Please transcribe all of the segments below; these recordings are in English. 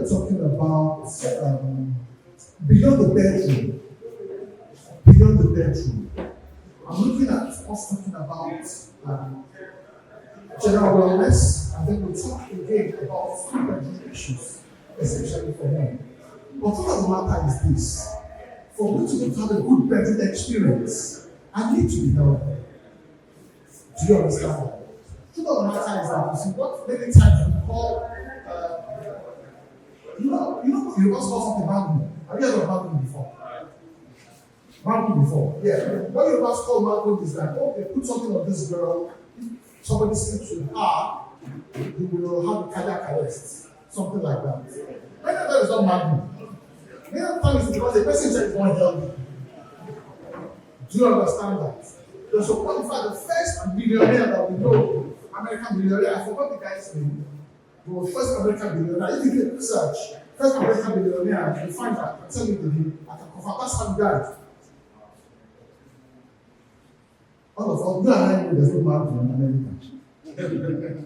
we're talking about beyond the bedroom, beyond the bedroom, I'm looking at us talking about general wellness, and then we'll talk again about bedroom issues, especially for men. But what the matter is this: for me to have a good bedroom experience, I need to be healthy. Do you understand that? The truth of the matter is that you see what many times we call you must call something Malcolm. Have you heard of Malcolm before? Malcolm before? Yeah. What you must call Malcolm is that they put something on this girl, if somebody sleeps with her, he will have a cardiac arrest. Something like that. Many of that is not Malcolm. Many of times it's because the person is not healthy. Do you understand that? There's a qualified the first billionaire that we know, American billionaire, I forgot the guy's name. He was first American billionaire. If you do research, first American billionaire, you find that, tell me the name, I can confirm that's how he died. All of us, you and I know there's no man in America.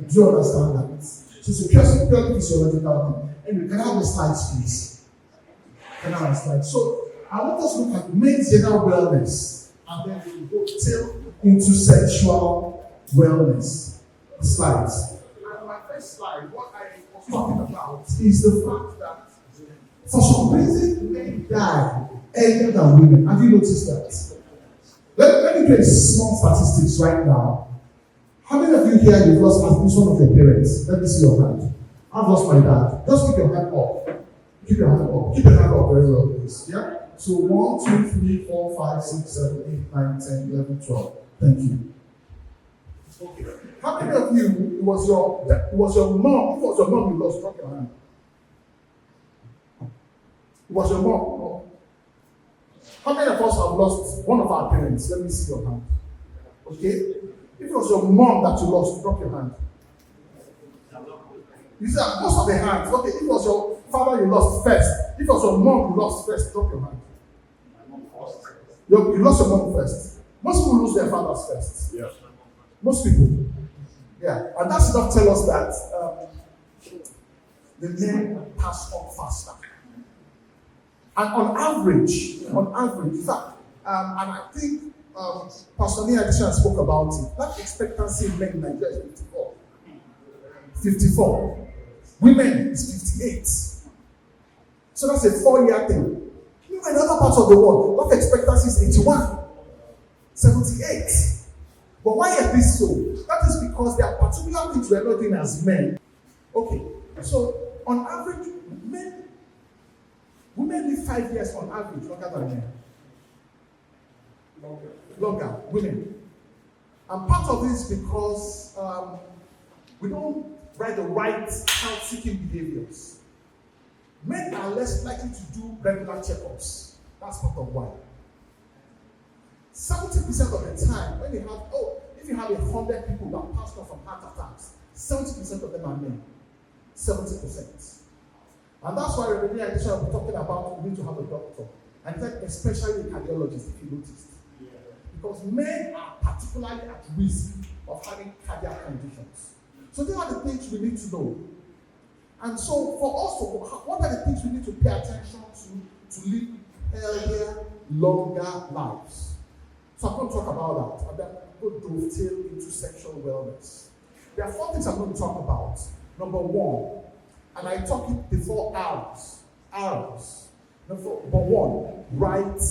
Do you understand that? So it's a purely physiological thing. And we can have the slides, please. Can I have the slides? So I want us to look at men's general wellness, and then we will go till into sexual wellness. Slides. And my first slide, what I was talking about is the fact that for some reason men die earlier than women. Have you noticed that? Let me give small statistics right now. How many of you here you've lost at least one of your parents? Let me see your hand. I've lost my dad. Just keep your hand up. Keep your hand up. Keep your hand up very well, please. Yeah? So 1, 2, 3, 4, 5, 6, 7, 8, 9, 10, 11, 12. Thank you. Okay. How many of you, it was your mom, if it was your mom you lost, drop your hand. It was your mom, no? How many of us have lost one of our parents? Let me see your hand. Okay? If it was your mom that you lost, drop your hand. You see, most of the hands, okay, if it was your father you lost first, if it was your mom you lost first, drop your hand. You lost your mom first. Most people lose their fathers first. Yeah. Most people. Yeah. And that should not tell us that the men pass on faster. And on average, in fact, and I think Pastor Nia spoke about it, life expectancy in men in Nigeria is 54. 54. Women is 58. So that's a 4-year thing. In other parts of the world, life expectancy is 81, 78. But why is this so? That is because there are particular things we are not doing as men. Okay, so on average, women live 5 years on average longer than men. Longer, women. And part of this is because we don't write the right health-seeking behaviors. Men are less likely to do regular checkups. That's part of why. 70% of the time, when you have, if you have 100 people that passed off from heart attacks, 70% of them are men. 70%. And that's why Reverend Addition will be talking about we need to have a doctor. And then especially a cardiologist, if you noticed. Yeah. Because men are particularly at risk of having cardiac conditions. So these are the things we need to know. And so for us, what are the things we need to pay attention to live healthier, longer lives? So I'm going to talk about that. And then I'm going to dovetail into sexual wellness. There are 4 things I'm going to talk about. Number 1, and I talk it before hours. Number 1, right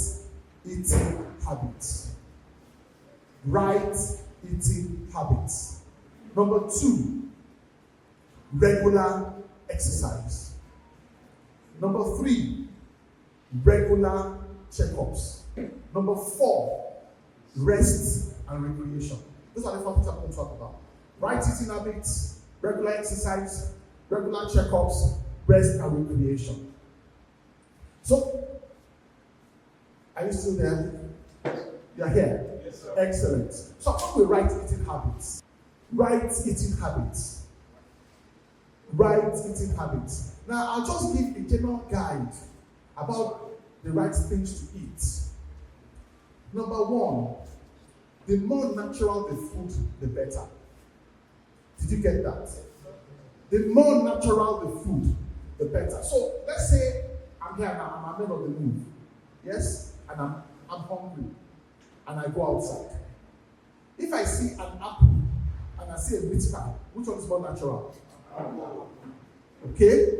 eating habits. Right eating habits. Number 2, regular exercise. Number 3, regular checkups. Number 4, rest and recreation. Those are the 4 things I'm going to talk about. Right eating habits, regular exercise, regular checkups, rest and recreation. So, are you still there? You're here? Yes, sir. Excellent. So, how we right eating habits? Right eating habits. Right eating habits. Now, I'll just give a general guide about the right things to eat. Number 1, the more natural the food, the better. Did you get that? The more natural the food, the better. So let's say I'm here now, I'm a man on the move. Yes? And I'm hungry. And I go outside. If I see an apple and I see a meat pie, which one is more natural? Okay?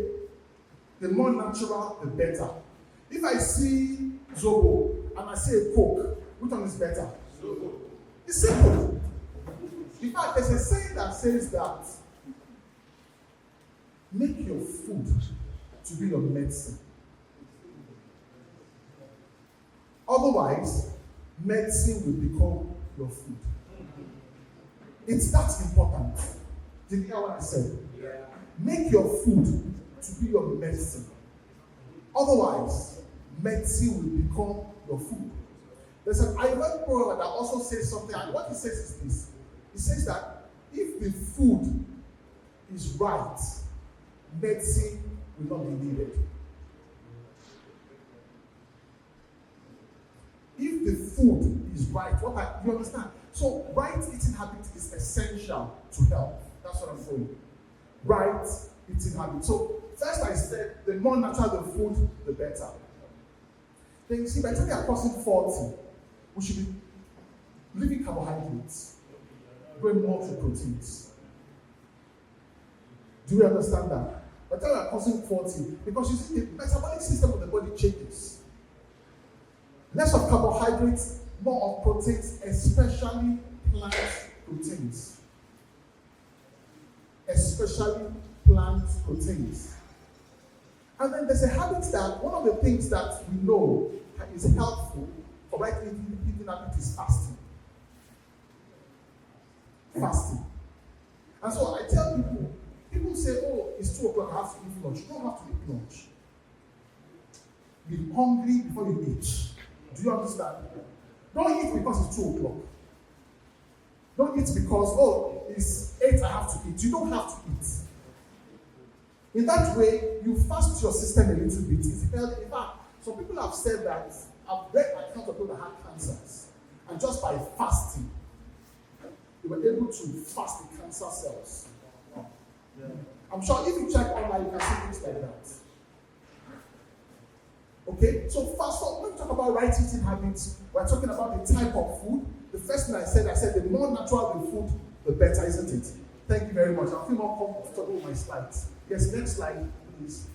The more natural, the better. If I see Zobo and I see a Coke, which one is better? Zobo. It's simple. In fact, there's a saying that says that make your food to be your medicine. Otherwise, medicine will become your food. It's that important. Did you hear what I said? Yeah. Make your food to be your medicine. Otherwise, medicine will become your food. There's an Ivan proverb that also says something, and what he says is this. He says that if the food is right, medicine will not be needed. If the food is right, you understand? So, right eating habit is essential to health. That's what I'm saying. Right eating habit. So, first I said, the more natural the food, the better. Then you see, by the time you are crossing 40, we should be leaving carbohydrates, going more to proteins. Do you understand that? By the time you are crossing 40, because you see, the metabolic system of the body changes. Less of carbohydrates, more of proteins, especially plant proteins. Especially plant proteins. And then there's a habit that, one of the things that we know is helpful for right eating habit is fasting. Fasting. And so I tell people say, oh, it's 2 o'clock, I have to eat lunch. You don't have to eat lunch. Be hungry before you eat. Do you understand? Don't eat because it's 2 o'clock. Don't eat because, oh, it's 8, I have to eat. You don't have to eat. In that way, you fast your system a little bit. It's healthy. In fact, some people have said that I've read accounts of people that had cancers. And just by fasting, they were able to fast the cancer cells. Yeah. I'm sure if you check online, you can see things like that. Okay, so first of all, when we talk about right eating habits, we're talking about the type of food. The first thing I said the more natural the food, the better, isn't it? Thank you very much. I feel more comfortable with my slides. Yes, next slide, please.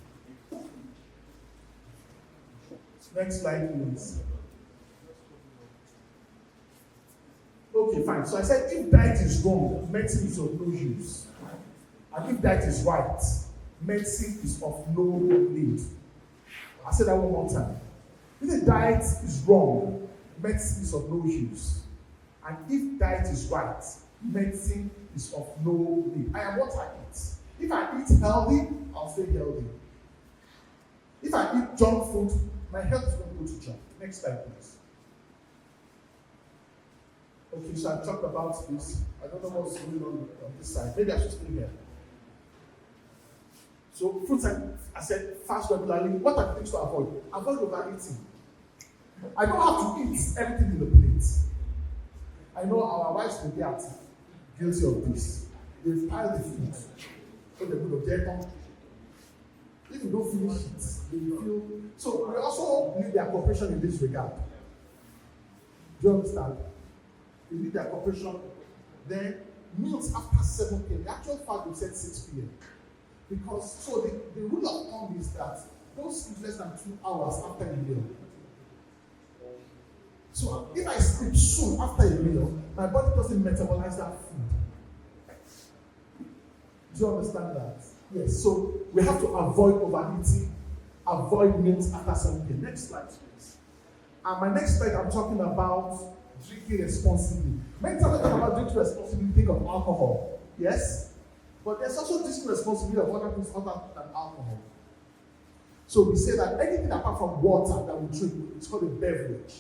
Next slide, please. Okay, fine. So I said if diet is wrong, medicine is of no use. And if diet is right, medicine is of no need. I said that one more time. If the diet is wrong, medicine is of no use. And if diet is right, medicine is of no need. I am what I eat. If I eat healthy, I'll stay healthy. If I eat junk food, my health is going to go to junk. Next slide, please. Okay, so I talked about this. I don't know what's going on this side. Maybe I should stay here. So fruits and I said fast regularly. What are the things to avoid? Avoid overeating. I don't have to eat everything in the plate. I know our wives will get guilty of this. They pile the food. So they put the dead on. If you don't finish it, they will feel. So we also need their cooperation in this regard. Do you understand? We need their cooperation. Then meals after 7 p.m. The actual fact we said 6 p.m. Because so the rule of thumb is that don't sleep less than 2 hours after a meal. So if I sleep soon after a meal, my body doesn't metabolize that food. Do you understand that? Yes. So we have to avoid overeating, avoid meals after 7 p.m. Next slide, please. And my next slide, I'm talking about drinking responsibly. Many times I talk about drinking responsibly, think of alcohol. Yes? But there's also this responsibility of other things other than alcohol. So we say that anything apart from water that we drink is called a beverage.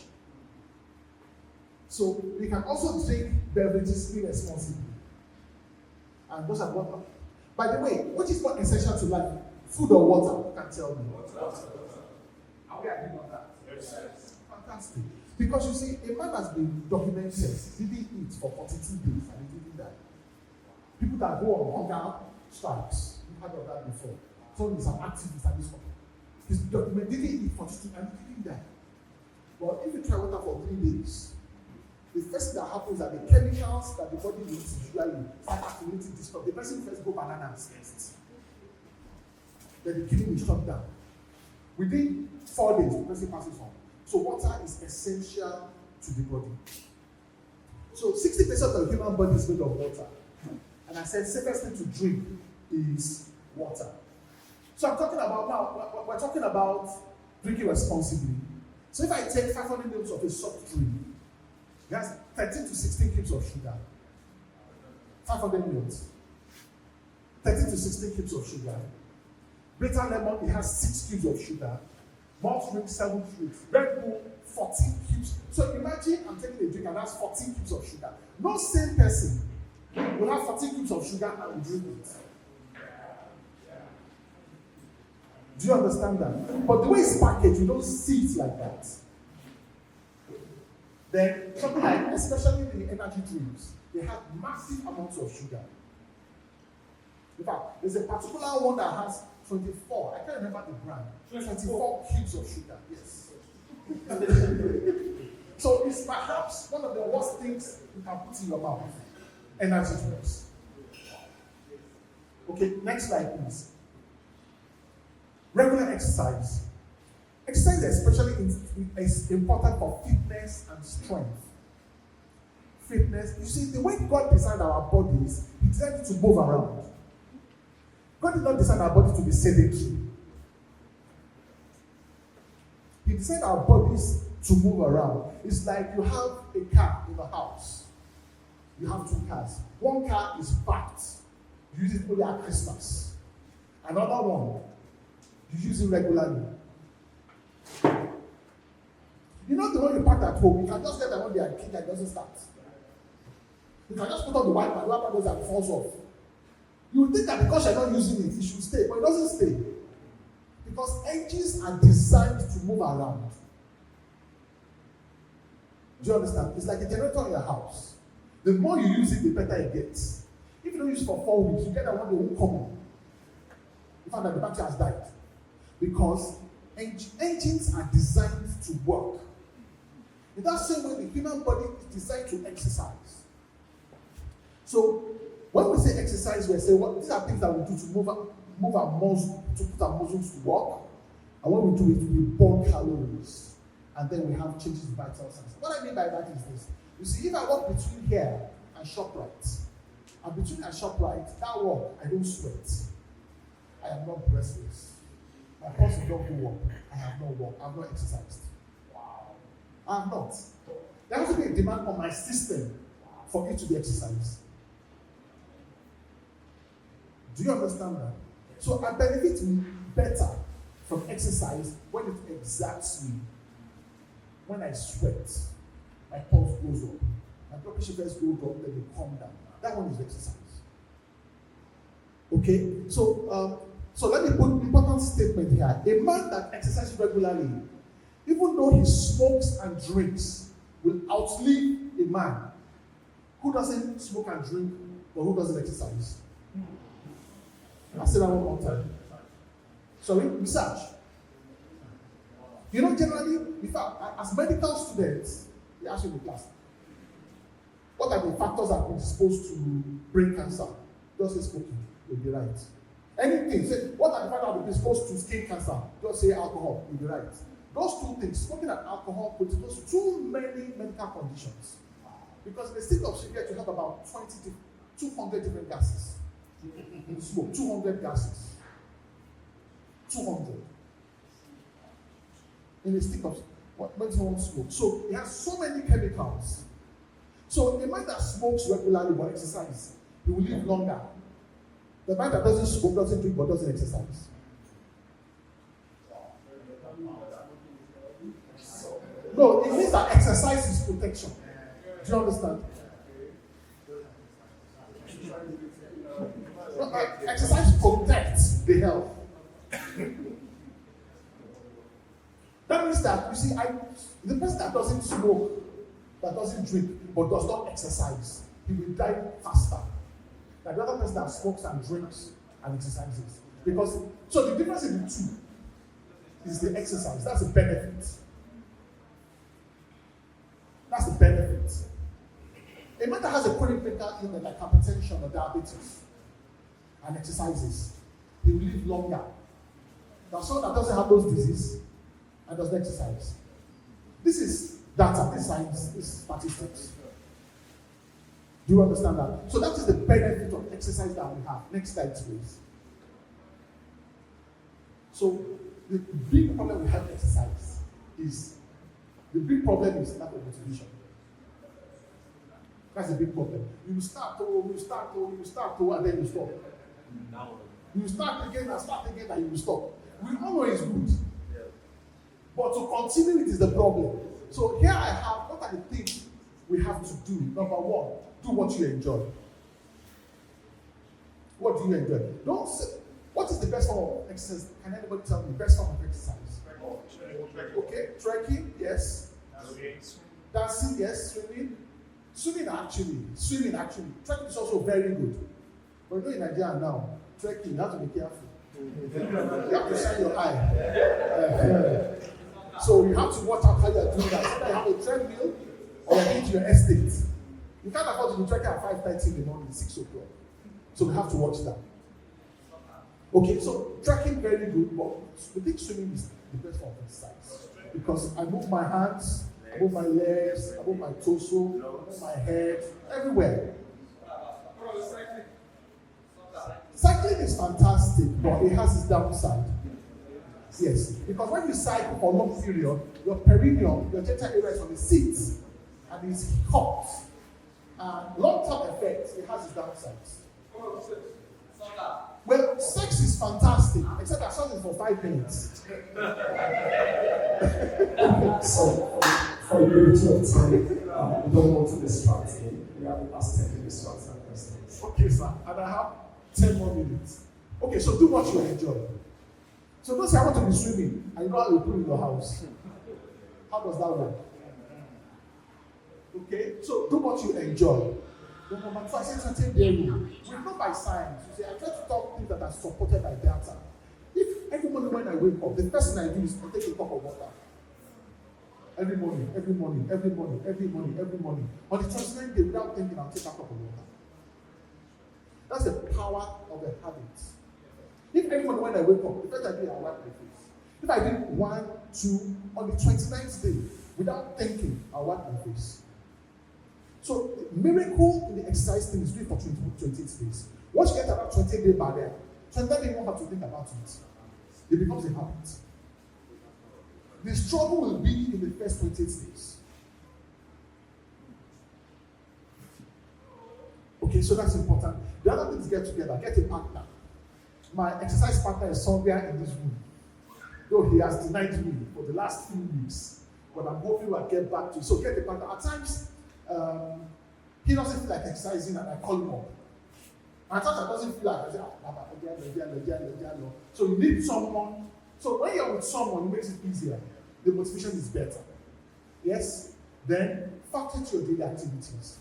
So we can also drink beverages irresponsibly. And those are water. By the way, what is more essential to life? Food or water? Who can tell me? Water. Are we agreeing on that? Yes. Fantastic. Because you see, a man has been documented, didn't eat for 42 days and he didn't die. People that go on hunger strikes, you've heard of that before. told he's an activist at this point. He's documenting it for 2 and he didn't die. But if you try water for 3 days, the first thing that happens is that the chemicals that the body needs usually start accumulating this stuff. The person first go bananas first. Then the kidney will shut down. Within 4 days, the person passes on. So water is essential to the body. So 60% of the human body is made of water. And I said safest thing to drink is water. So I'm talking about now, we're talking about drinking responsibly. So if I take 500 ml of a soft drink, it has 13 to 16 cubes of sugar. 500 ml. 13 to 16 cubes of sugar. Bitter lemon, it has 6 cubes of sugar. Malt drink, 7 cubes. Red Bull, 14 cubes. So imagine I'm taking a drink and that's 14 cubes of sugar. No same person will have 14 cubes of sugar and will drink it. Do you understand that? But the way it's packaged, you don't see it like that. Then something like, especially the energy drinks, they have massive amounts of sugar. In fact, there's a particular one that has 24. I can't remember the brand. 24 cubes of sugar. Yes. So it's perhaps one of the worst things you can put in your mouth. Energy drinks. Okay, next slide, please. Regular exercise. Exercise especially is important for fitness and strength. Fitness. You see, the way God designed our bodies, He designed it to move around. God did not design our body to be sedentary. He designed our bodies to move around. It's like you have a car in a house. You have 2 cars. One car is parked. You use it only at Christmas. Another one, you use it regularly. You know the one you park at home, you can just get the one they are kicking and it doesn't start. You can just put on the wiper, the wiper goes and falls off. You would think that because you're not using it, it should stay, but it doesn't stay. Because engines are designed to move around. Do you understand? It's like a generator in your house. The more you use it, the better it gets. If you don't use it for 4 weeks, you get that one, they won't come on. You find that the battery has died. Because engines are designed to work. In that same way, the human body is designed to exercise. So, when we say exercise, we say, well, these are things that we do to move our muscles, to put our muscles to work. And when we do it, we burn calories. And then we have changes in vital signs. What I mean by that is this. You see, if I walk between here and ShopRite, and between and ShopRite, that walk, I don't sweat. I am not breathless. My pulse don't go up. I have not walked. I have not exercised. Wow. I have not. There has to be a demand on my system for it to be exercised. Do you understand that? So I benefit better from exercise when it exerts me. When I sweat, my pulse goes up. My blood pressure first goes up, then they calm down. That one is exercise. Okay? So let me put an important statement here. A man that exercises regularly, even though he smokes and drinks, will outlive a man who doesn't smoke and drink or who doesn't exercise. I'll say that one more time. Sorry? Research. You know, generally, in fact, as medical students, they ask you in the class, what are the factors that predispose to brain cancer? Just say smoking, you'll be right. Anything, say, what are the factors that predispose to skin cancer? Just say alcohol, you'll be right. Those two things, smoking and alcohol, predispose to too many medical conditions. Because in the state of cigarette, you have about 200 different gases. You smoke 200 gases. 200. In the stick of what makes one smoke. So it has so many chemicals. So the man that smokes regularly but exercises, he will live longer. The man that doesn't smoke, doesn't drink, but doesn't exercise. No, it means that exercise is protection. Do you understand? No, exercise protects the health. That means that, you see, the person that doesn't smoke, that doesn't drink, but does not exercise, he will die faster than the other person that smokes and drinks and exercises. Because, so the difference in the two is the exercise. That's the benefit. That's the benefit. A man that has a chronic mental illness like hypertension or diabetes and exercises, he will live longer than someone that doesn't have those diseases and doesn't exercise. This is data, this is science, this is statistics. Do you understand that? So that is the benefit of exercise that we have. Next slide, please. So the big problem we have with exercise is lack of motivation. That's a big problem. You start, and then you stop. You start again, and you will stop. We all know it's good. But to continue it is the problem. So here I have, what are the things we have to do? Number one, do what you enjoy. What do you enjoy? Don't say, what is the best form of exercise? Can anybody tell me the best form of exercise? Okay, trekking, yes. Dancing, yes. Swimming actually. Trekking is also very good. But you know in Nigeria now, trekking, you have to be careful. You have to shine your eye. So you have to watch out how you are doing that. Either you have a treadmill or you need your estate. You can't afford to be trekking at 5:30 in the morning, 6 o'clock. So we have to watch that. Okay, so trekking very good, but we think swimming is the best form of exercise. Because I move my hands, I move my legs, I move my torso, I move my head, everywhere. Cycling is fantastic, but it has its downside. Yes, because when you cycle for a long period, your perineum, your genital area is on the seat, and it's hot. And long-term effects, it has its downsides. Well, sex is fantastic, except that sex is for 5 minutes. So, for brevity of time, we don't want to distract him. We have the last 10 minutes to answer questions. Okay, sir, and I have 10 more minutes. Okay, so do what you enjoy. So don't say I want to be swimming and you don't have a pool in your house. How does that work? Okay, so do what you enjoy. Then number 2, I say certain daily. We know by science. You say I try to talk things that are supported by data. If every morning when I wake up, the first thing I do is I take a cup of water. Every morning. On the 29th day, without thinking, I'll take a cup of water. That's the power of the habit. If every morning when I wake up, the first I do, I wipe my face. If I do 1, 2, on the 29th day, without thinking, I'll wipe my face. So, the miracle in the exercise thing is doing for 28 days. Once you get about 28 days by there, 29 days you won't have to think about it. It becomes a habit. The struggle will be in the first 28 days. Okay, so that's important. The other thing is get together, get a partner. My exercise partner is somewhere in this room. Though he has denied me for the last few weeks. But I'm hoping we'll get back to it. So get a partner. At times, he doesn't feel like exercising and I call him up. At times I doesn't feel like I say, so you need someone. So when you're with someone, it makes it easier. The motivation is better. Yes? Then factor to your daily activities.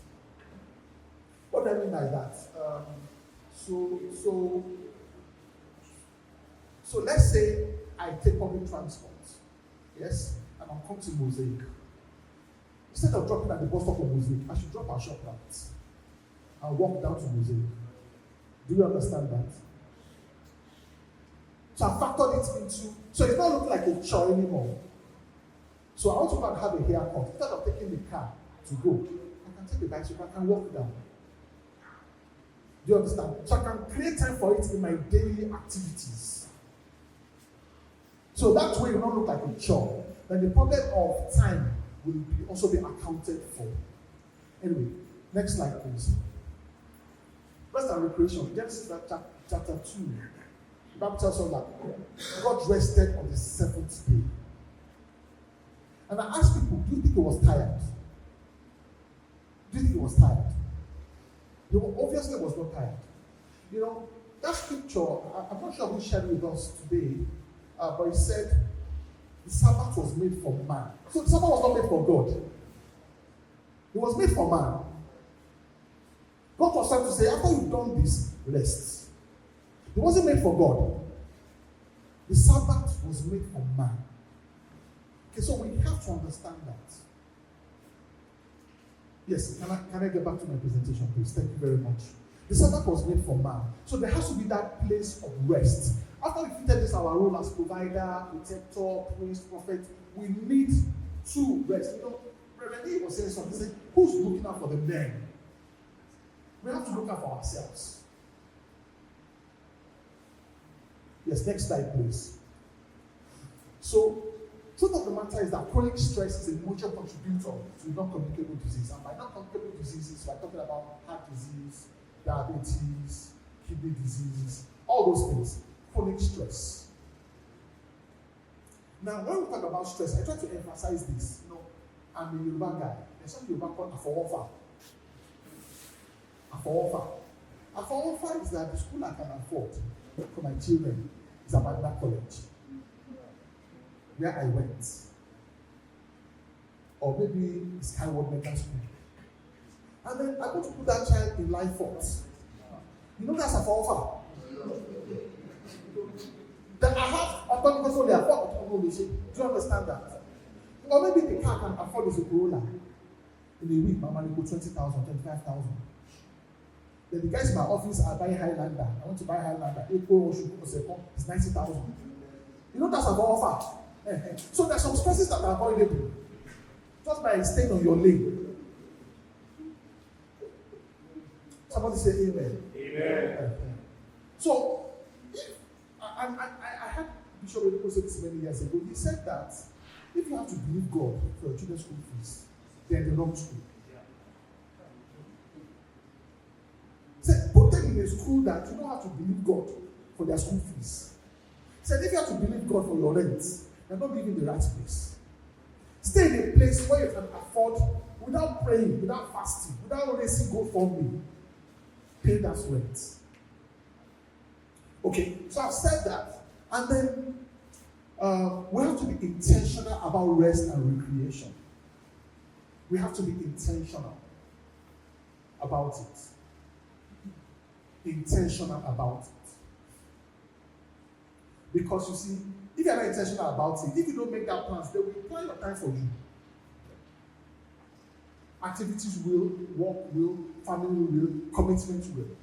What do I mean by that? So let's say I take public transport, yes, and I'm coming to Mosaic. Instead of dropping at the bus stop of Mosaic, I should drop at ShopRite and walk down to Mosaic. Do you understand that? So I factored it into, so it's not looking like a chore anymore. So I want to go and have a haircut. Instead of taking the car to go, I can take the bicycle, I can walk down. Do you understand? So I can create time for it in my daily activities. So that way it will not look like a chore. Then the problem of time will also be accounted for. Anyway, next slide please. Rest and recreation. Genesis chapter 2. The Bible tells us that God rested on the 7th day. And I asked people, do you think he was tired? Do you think he was tired? He obviously was not tired. You know, that scripture, I'm not sure who shared it with us today, but it said the Sabbath was made for man. So the Sabbath was not made for God. It was made for man. God was trying to say, after you've done this, rest. It wasn't made for God. The Sabbath was made for man. Okay, so we have to understand that. Yes, can I get back to my presentation, please? Thank you very much. The Sabbath was made for man. So there has to be that place of rest. After we fitted this our role as provider, protector, priest, prophet, we need to rest. Reverend E was saying something, saying, who's looking out for the men? We have to look out for ourselves. Yes, next slide, please. So, truth of the matter is that chronic stress is a major contributor to non-communicable disease. And by non-communicable diseases, we're talking about heart disease, diabetes, kidney disease, all those things. Chronic stress. Now, when we talk about stress, I try to emphasize this. I'm a Yoruba guy. There's something Yoruba called Afowofa. Afowofa is that the school I can afford for my children is Abadina College, where I went. Or maybe Skyward Medical School. And then I want to put that child in life force. That's Afowofa. That I have autonomous only afford autonomous. Do you understand that? Or maybe the car can afford is a Corolla. In a week, my money go 20,000, 25,000. Then the guys in my office are buying Highlander. I want to buy Highlander. April is 90,000. That's an offer. So there's some stresses that are avoidable just by staying on your lane. Somebody say amen. Amen. So, if I had Bishop Edeko say this many years ago. He said that if you have to believe God for your children's school fees, they're in the wrong school. Said, put them in a school that you don't have to believe God for their school fees. Said, if you have to believe God for your rent, you're not living in the right place. Stay in a place where you can afford, without praying, without fasting, without raising God for me, pay that rent. Okay, so I've said that. And then we have to be intentional about rest and recreation. We have to be intentional about it. Intentional about it. Because you see, if you're not intentional about it, if you don't make that plans, they will plan your time for you. Activities will, work will, family will, commitment will.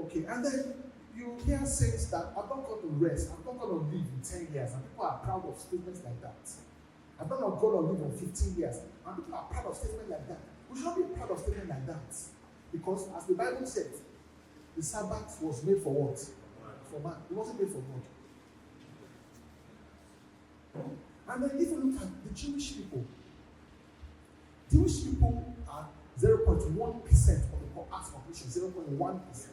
Okay, and then you hear sayings that I'm not going to rest, I'm not going to live in 10 years, and people are proud of statements like that. I'm not going to live in 15 years, and people are proud of statements like that. We should not be proud of statements like that. Because as the Bible said, the Sabbath was made for what? For man. It wasn't made for God. And then if you look at the Jewish people are 0.1% of the Earth's population, 0.1%.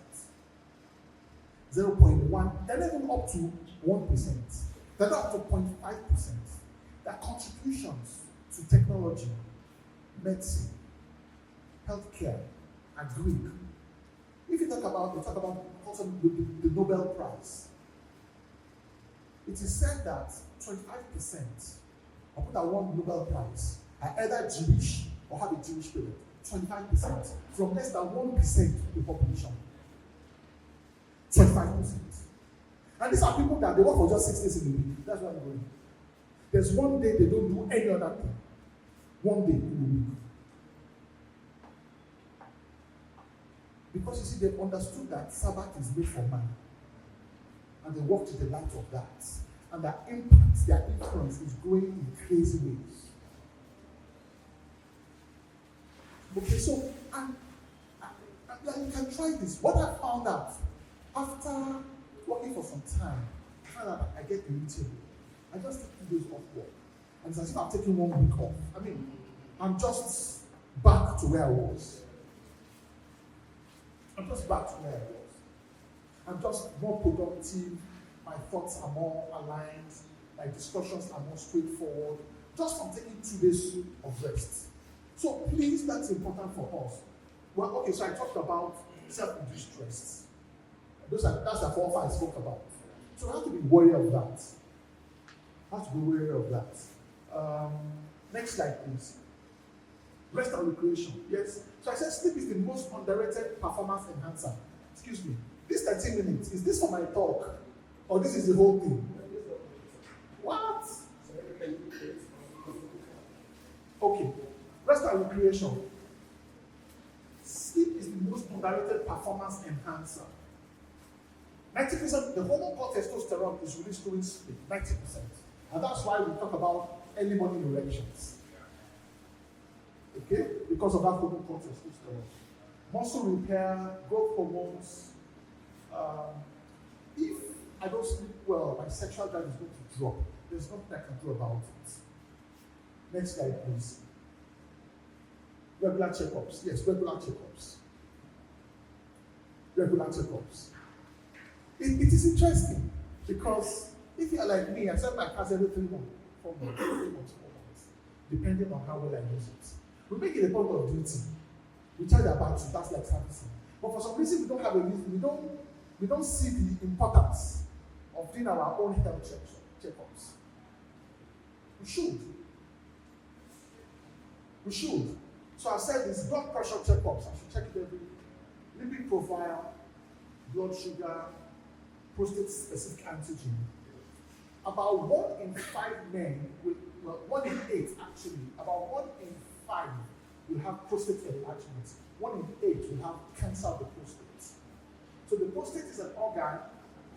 0.1, they're not even up to 1%. They're not up to 0.5%. Their contributions to technology, medicine, healthcare, and Greek. If you talk about also the Nobel Prize, it is said that 25% of people that won Nobel Prize are either Jewish or have a Jewish parent. 25% from less than 1% of the population. 25%. And these are people that they work for just 6 days in a week. That's what I'm going. There's one day they don't do any other thing. One day in a week. Because you see, they've understood that Sabbath is made for man. And they walk to the light of that. And their impact, their influence is growing in crazy ways. Okay, so you can try this. What I found out after working for some time, I found out I get irritable. I just take 2 days off work. And it's as if I'm taking 1 week off. I mean, I'm just back to where I was. I'm just more productive. My thoughts are more aligned. My discussions are more straightforward. Just from taking 2 days of rest. So please, that's important for us. Well, okay, so I talked about self-induced stress. That's the 4 I spoke about. So we have to be wary of that. Next slide, please. Rest and recreation. Yes. So I said sleep is the most underrated performance enhancer. Excuse me. This 13 minutes, is this for my talk Or this is the whole thing? What? Okay. Rest and recreation. Sleep is the most underrated performance enhancer. 90%, the hormone called testosterone is released during sleep, 90%. And that's why we talk about early morning erections. Okay? Because of that hormone called testosterone. Muscle repair, growth hormones. If I don't sleep well, my sexual drive is going to drop. There's nothing I can do about it. Next slide, please. Regular checkups. Yes, regular checkups. Regular checkups. It is interesting because if you are like me, I send my cars every 3 months, 4 months, 3 months, 4 months, depending on how well I use it. We make it a point of duty. We charge our battery, that's like servicing. But for some reason, we don't have a reason, we don't see the importance of doing our own health checkups. We should. We should. So I said this, blood pressure checkups, I should check it every lipid profile, blood sugar, prostate-specific antigen. About 1 in 5 men will, well, 1 in 8 actually, about 1 in 5 will have prostate enlargement. 1 in 8 will have cancer of the prostate. So the prostate is an organ,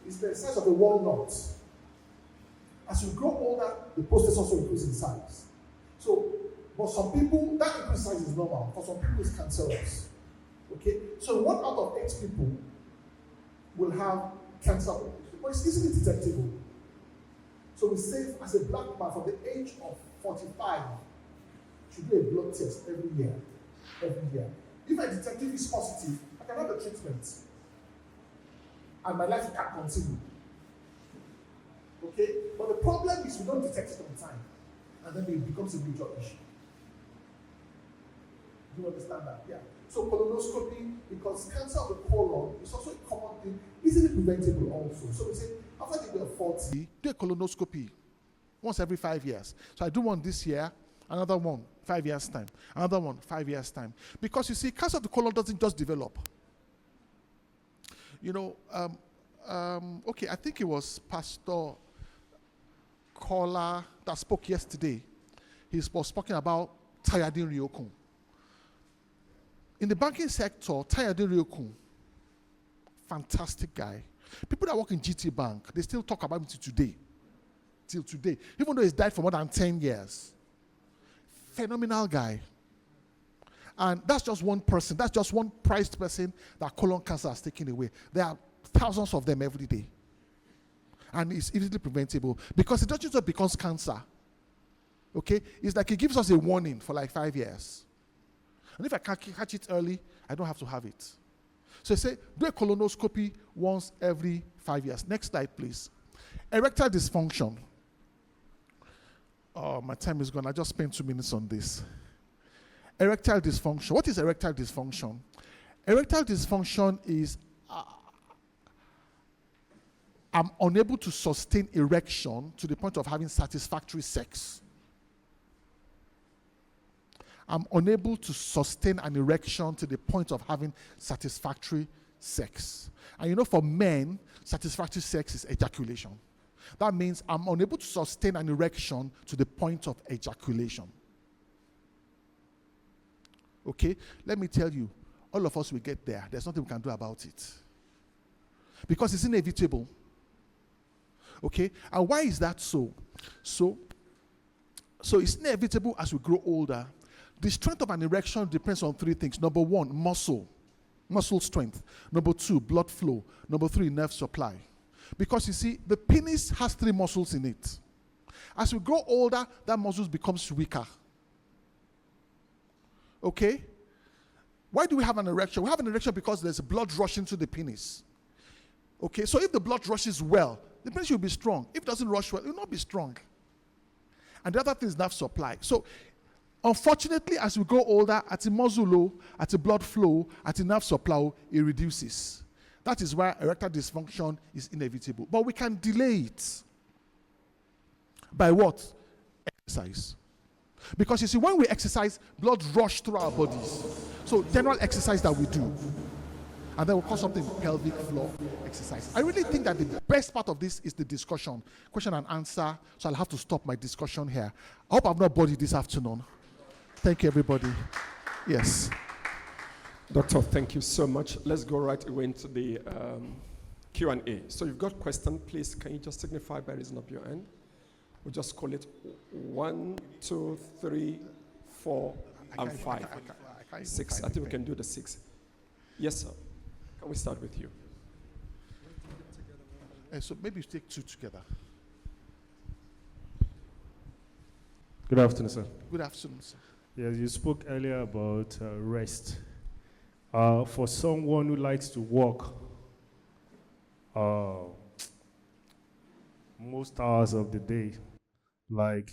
it's the size of a walnut. As you grow older, the prostate also increases in size. So, but some people, that increase size is normal. For some people, it's cancerous. Okay? So 1 out of 8 people will have cancer of the prostate, but it's easily detectable. So we say, as a black man from the age of 45, should do a blood test every year. Every year. If I detect it is positive, I can have a treatment. And my life can continue. Okay? But the problem is we don't detect it on time. And then it becomes a major issue. Do you understand that? Yeah. So colonoscopy, because cancer of the colon is also a common thing, easily preventable also. So we say, after the age of 40, do a colonoscopy once every 5 years. So I do one this year, another one 5 years' time, another one 5 years' time. Because you see, cancer of the colon doesn't just develop. You know, okay, I think it was Pastor Kolade that spoke yesterday. He was speaking about Tayadin Ryokun. In the banking sector, Tayadin Ryokun, fantastic guy. People that work in GT Bank, they still talk about him till today. Even though he's died for more than 10 years. Phenomenal guy. And that's just one person. That's just one prized person that colon cancer has taken away. There are thousands of them every day. And it's easily preventable because it doesn't just becomes cancer. Okay? It's like it gives us a warning for like 5 years. And if I can catch it early, I don't have to have it. So I say, do a colonoscopy once every 5 years. Next slide, please. Erectile dysfunction. Oh, my time is gone. I just spent 2 minutes on this. Erectile dysfunction. What is erectile dysfunction? Erectile dysfunction is I'm unable to sustain erection to the point of having satisfactory sex. I'm unable to sustain an erection to the point of having satisfactory sex. And you know, for men, satisfactory sex is ejaculation. That means I'm unable to sustain an erection to the point of ejaculation. Okay? Let me tell you, all of us will get there. There's nothing we can do about it. Because it's inevitable. Okay? And why is that so? So it's inevitable as we grow older. The strength of an erection depends on 3 things. Number 1, muscle strength. Number 2, blood flow. Number 3, nerve supply. Because you see, the penis has 3 muscles in it. As we grow older, that muscle becomes weaker. Okay? Why do we have an erection? We have an erection because there's blood rushing to the penis. Okay? So if the blood rushes well, the penis will be strong. If it doesn't rush well, it will not be strong. And the other thing is nerve supply. So unfortunately, as we grow older, at the muscle, at the blood flow, at the nerve supply, it reduces. That is why erectile dysfunction is inevitable. But we can delay it. By what? Exercise. Because you see, when we exercise, blood rushes through our bodies. So general exercise that we do. And then we'll call something pelvic floor exercise. I really think that the best part of this is the discussion, question and answer. So I'll have to stop my discussion here. I hope I've not bored you this afternoon. Thank you, everybody. Yes. Doctor, thank you so much. Let's go right away into the Q&A. So you've got question, please. Can you just signify by raising up your hand? We'll just call it 1, 2, 3, 4, and 5. 6. I think we can do the 6. Yes, sir. Can we start with you? So maybe you take 2 together. Good afternoon, sir. Good afternoon, sir. Yes, you spoke earlier about rest. For someone who likes to walk most hours of the day, and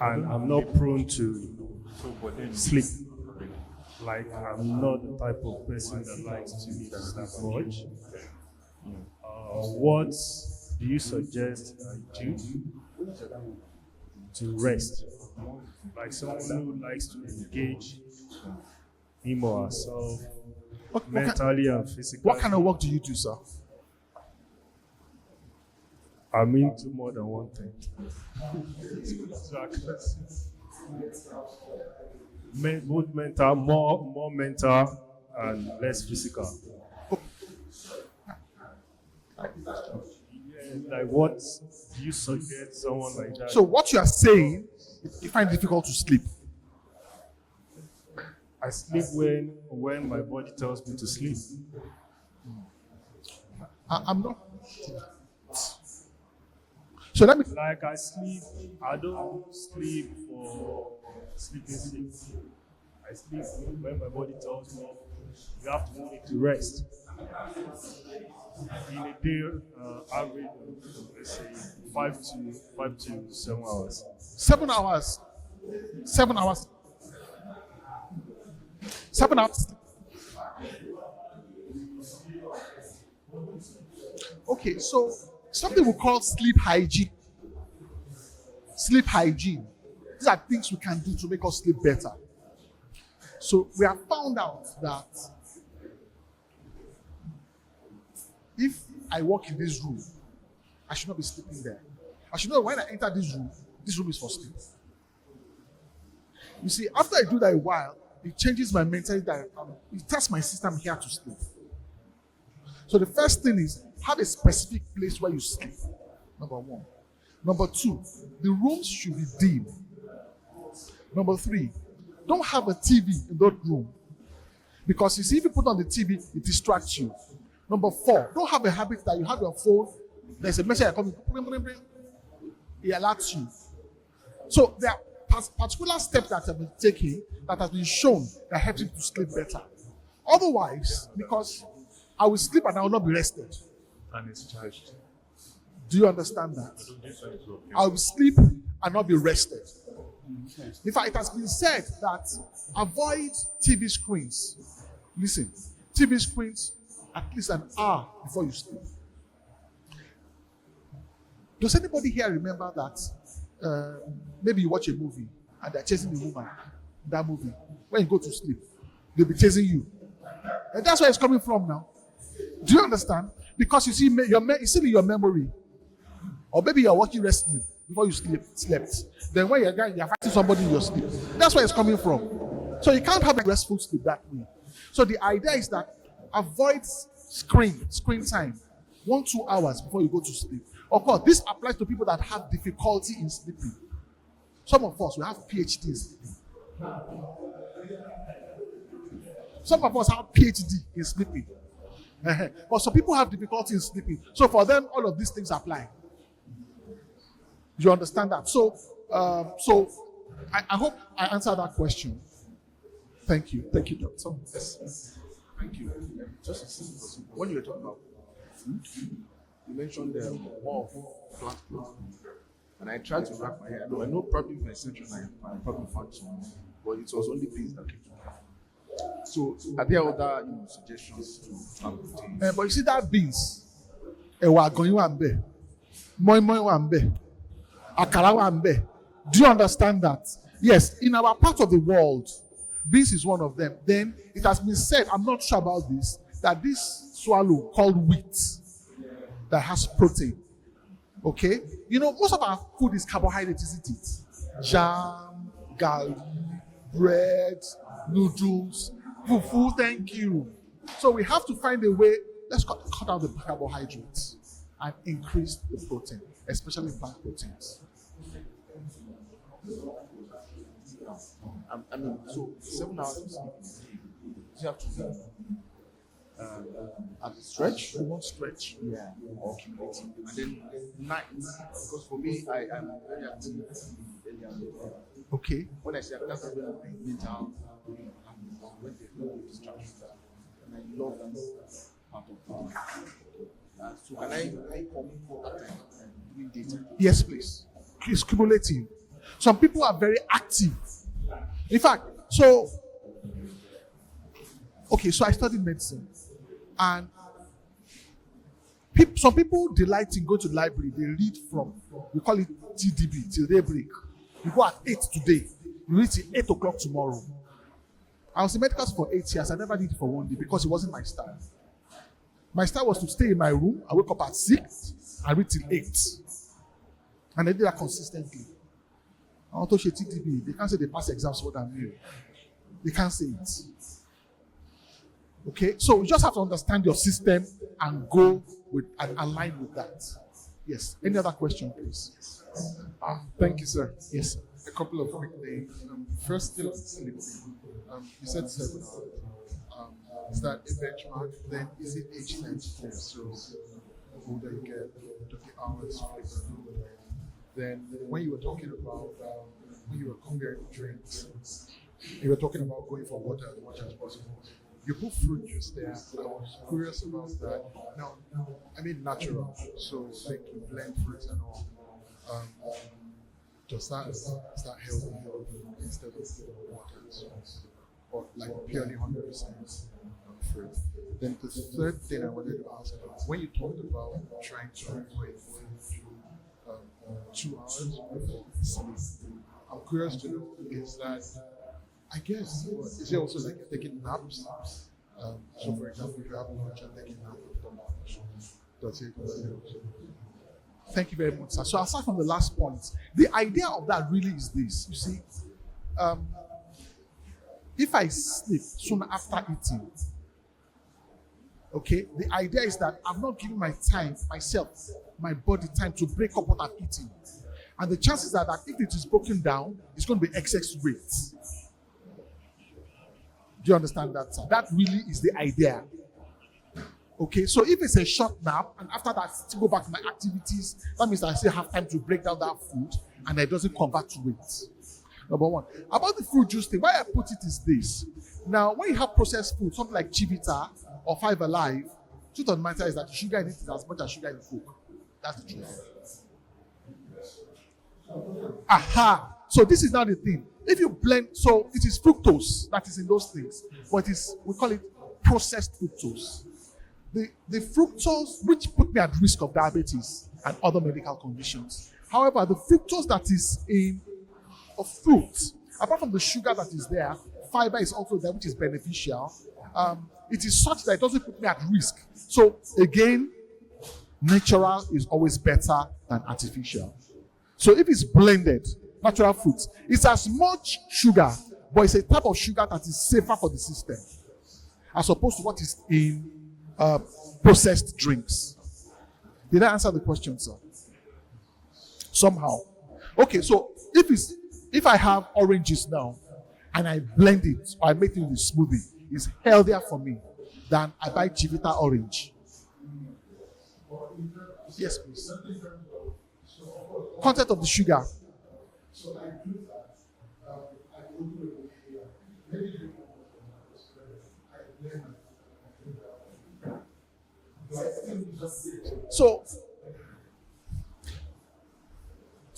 I'm not prone to sleep. I'm not the type of person that likes to sleep much. What do you suggest I do to rest? Like someone who likes to engage him or herself mentally and physically. What kind of work do you do, sir? I'm into more than one thing. Both mental, more mental and less physical. What do you suggest someone like that? So what you are saying, you find it difficult to sleep. I sleep when my body tells me to sleep. I'm not. So let me. I sleep. I don't sleep for sleeping sake. I sleep when my body tells me you have to need to rest. In a day, average, let's say 5 to 7 hours. 7 hours. 7 hours. 7 hours. Okay, so something we call sleep hygiene. Sleep hygiene. These are things we can do to make us sleep better. So we have found out that if I walk in this room, I should not be sleeping there. I should know when I enter this room is for sleep. You see, after I do that a while, it changes my mentality that it tells my system here to sleep. So the first thing is have a specific place where you sleep. Number 1. Number 2, the rooms should be dim. Number 3, don't have a TV in that room. Because you see, if you put on the TV, it distracts you. Number 4, don't have a habit that you have your phone, there's a message coming, it alerts you. So there are particular steps that have been taken that has been shown that helps you to sleep better. Otherwise, because I will sleep and I will not be rested. And it's charged. Do you understand that? I will sleep and not be rested. In fact, it has been said that avoid TV screens. Listen, TV screens at least an hour before you sleep. Does anybody here remember that maybe you watch a movie and they're chasing the woman, that movie, when you go to sleep, they'll be chasing you. And that's where it's coming from now. Do you understand? Because you see, it's still in your memory. Or maybe you're watching wrestling before you slept. Then when you're fighting somebody in your sleep. That's where it's coming from. So you can't have a restful sleep that way. So the idea is that avoid screen time 1-2 hours before you go to sleep. Of course, this applies to people that have difficulty in sleeping. Some of us, we have PhD in sleeping. Some of us have PhD in sleeping. But some people have difficulty in sleeping. So for them, all of these things apply. You understand that? So I hope I answered that question. Thank you. Thank you, Doctor. Yes. Thank you. Just when you were talking about food, you mentioned the war of plant growth. And I tried to wrap my head. I know probably for essential I probably found some, but it was only beans that came to mind. So are there other suggestions to have protein? But you see that beans, ewa agoyin wa nbe, moi wa nbe, akara wa nbe. Do you understand that? Yes, in our part of the world, beans is one of them. Then it has been said, I'm not sure about this, that this swallow called wheat that has protein. Okay? You know, most of our food is carbohydrate, isn't it? Jam, garlic, bread, noodles, fufu, thank you. So we have to find a way, let's cut out the carbohydrates and increase the protein, especially plant proteins. I mean, so 7 hours of sleep, you have to be at the stretch. We won't stretch. Yeah, or cumulative. And then night, because for me, I am very active early and late. Okay. When I say that's when my mental when there's no distraction, and I love that part of it. So can I come for that time during daytime? Yes, please. It's cumulative. Some people are very active. In fact, so I studied medicine, and some people delight in going to the library. They read from, we call it TDB, till daybreak. You go at 8 today, you read till 8 o'clock tomorrow. I was in medical school for 8 years. I never did it for one day because it wasn't my style. My style was to stay in my room. I wake up at 6, I read till 8. And I did that consistently. I want to share TDB. They can't say they pass exams more than me. They can't say it. Okay? So you just have to understand your system and go with and align with that. Yes. Any other question, please? Thank you, sir. Yes, sir. A couple of quick things. First, still sleeping. You said 7 hours. Is that a benchmark? Then is it age 94? So the older you get, the hours sleep. Then when you were talking about when you were comparing drinks, you were talking about going for water as much as possible. You put fruit juice there. I was curious about that. Now, I mean natural, so like you blend fruits and all. Does that is that healthy instead of water, or like purely 100% fruit? Then the third thing I wanted to ask about, when you talked about trying to avoid going to 2 hours before sleep, I'm curious to know, is that, I guess, is it also like you're taking naps? So for example, if you have lunch and taking nap after lunch, does it also? Thank you very much, sir. So aside from the last point, the idea of that really is this. You see, if I sleep soon after eating, okay, the idea is that I'm not giving myself, my body time to break up what I'm eating. And the chances are that if it is broken down, it's going to be excess weight. Do you understand that, sir? That really is the idea. Okay, so if it's a short nap, and after that, I still go back to my activities, that means I still have time to break down that food, and it doesn't convert to weight. Number one. About the fruit juice thing, why I put it is this. Now, when you have processed food, something like Chivita or Five Alive, truth of the matter is that sugar in it is as much as sugar in Coke. That's the truth. Aha! So this is now the thing. If you blend, so it is fructose that is in those things, but we call it processed fructose. The fructose, which put me at risk of diabetes and other medical conditions. However, the fructose that is in a fruit, apart from the sugar that is there, fiber is also there, which is beneficial. It is such that it doesn't put me at risk. So again, natural is always better than artificial. So if it's blended, natural fruits, it's as much sugar, but it's a type of sugar that is safer for the system, as opposed to what is in processed drinks. Did I answer the question, sir? Somehow. Okay, so if I have oranges now and I blend it or I make it in a smoothie, it's healthier for me than I buy Chivita orange. Yes, please. Content of the sugar.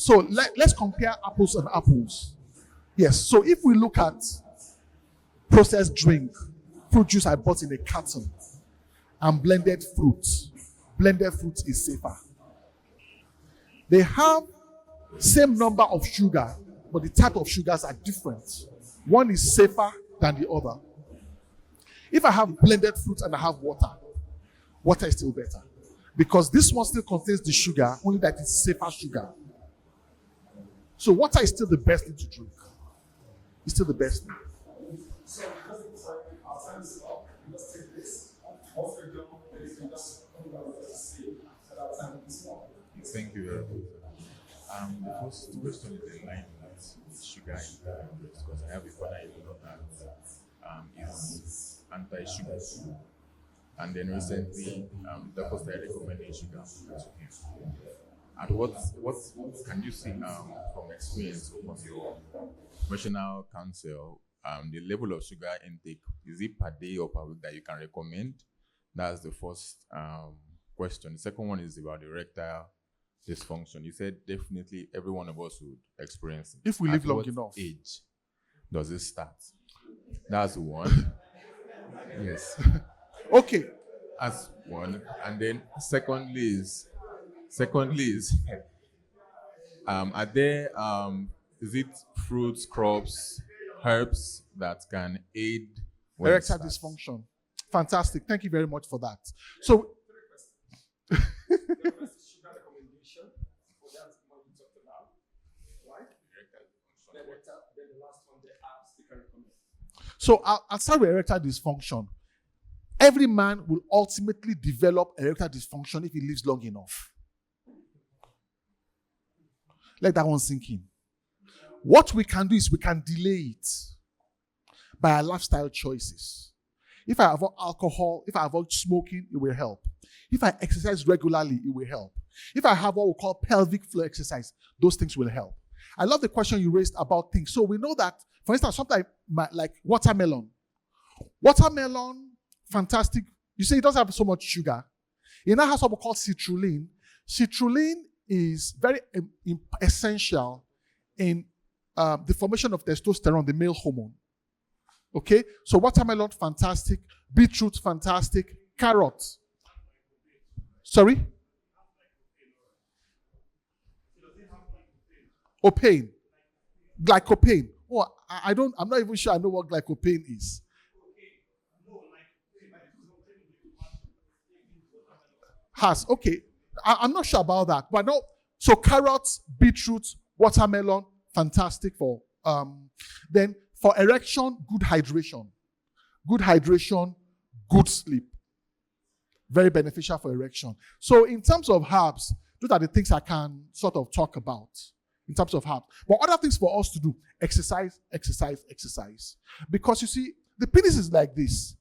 So let's compare apples and apples. Yes, so if we look at processed drink, fruit juice I bought in a carton, and blended fruit is safer. They have same number of sugar, but the type of sugars are different. One is safer than the other. If I have blended fruit and I have water, water is still better. Because this one still contains the sugar, only that it's safer sugar. So water is still the best thing to drink. It's still the best thing. Thank you very much. The first question is in line with sugar in the because I have a father in law that is anti-sugar. And then recently, the doctor started recommending sugar to him. And what can you see from experience or from your professional counsel, the level of sugar intake, is it per day or per week that you can recommend? That's the first question. The second one is about the erectile dysfunction. You said definitely every one of us would experience it. If we live At long what enough. age does it start? That's one. Yes. Okay. As one. And then secondly is are there is it fruits, crops, herbs that can aid when it Erectile starts? dysfunction. Fantastic. Thank you very much for that. So So I'll start with erectile dysfunction. Every man will ultimately develop erectile dysfunction if he lives long enough. Let that one sink in. What we can do is we can delay it by our lifestyle choices. If I avoid alcohol, if I avoid smoking, it will help. If I exercise regularly, it will help. If I have what we call pelvic floor exercise, those things will help. I love the question you raised about things. So we know that, for instance, something like watermelon. Watermelon, fantastic. You say it doesn't have so much sugar. It now has something called citrulline. Citrulline is very essential in the formation of testosterone, the male hormone. Okay? So watermelon, fantastic. Beetroot, fantastic. Carrot. Sorry? Opaine. Glycopane. Oh, I'm not even sure I know what glycopane is. Has, okay. I'm not sure about that. But no, so carrots, beetroot, watermelon, fantastic for then for erection, good hydration. Good hydration, good sleep. Very beneficial for erection. So in terms of herbs, those are the things I can sort of talk about in terms of herbs. But other things for us to do, exercise, exercise, exercise. Because you see, the penis is like this.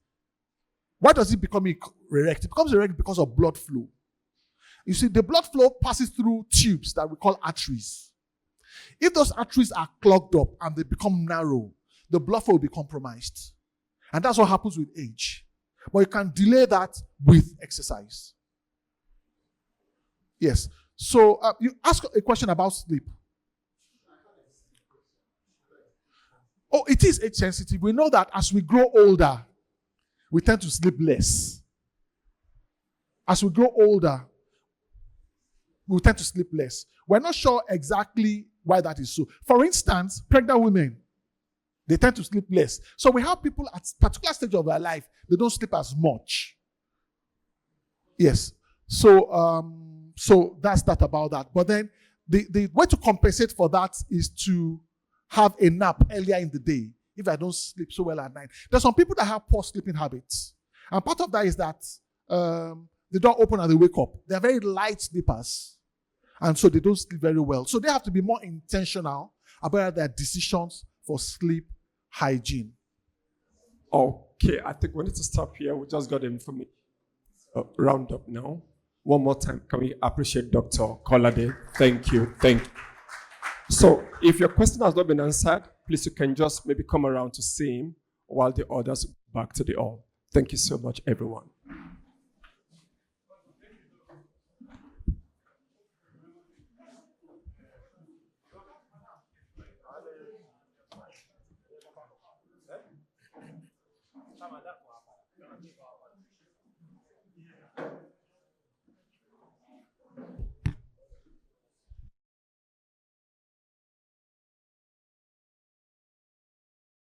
Why does it become erect? It becomes erect because of blood flow. You see, the blood flow passes through tubes that we call arteries. If those arteries are clogged up and they become narrow, the blood flow will be compromised. And that's what happens with age. But you can delay that with exercise. Yes. So you ask a question about sleep. Oh, it is age sensitive. We know that as we grow older, we tend to sleep less. As we grow older, we tend to sleep less. We're not sure exactly why that is so. For instance, pregnant women, they tend to sleep less. So we have people at a particular stage of their life, they don't sleep as much. Yes. So that's that about that. But then the way to compensate for that is to have a nap earlier in the day if I don't sleep so well at night. There's some people that have poor sleeping habits. And part of that is that they don't open and they wake up. They're very light sleepers. And so they don't sleep very well. So they have to be more intentional about their decisions for sleep hygiene. Okay, I think we need to stop here. We just got the information. Round up now. One more time. Can we appreciate Dr. Kolade? Thank you. Thank you. So if your question has not been answered, please you can just maybe come around to see him while the others back to the hall. Thank you so much, everyone.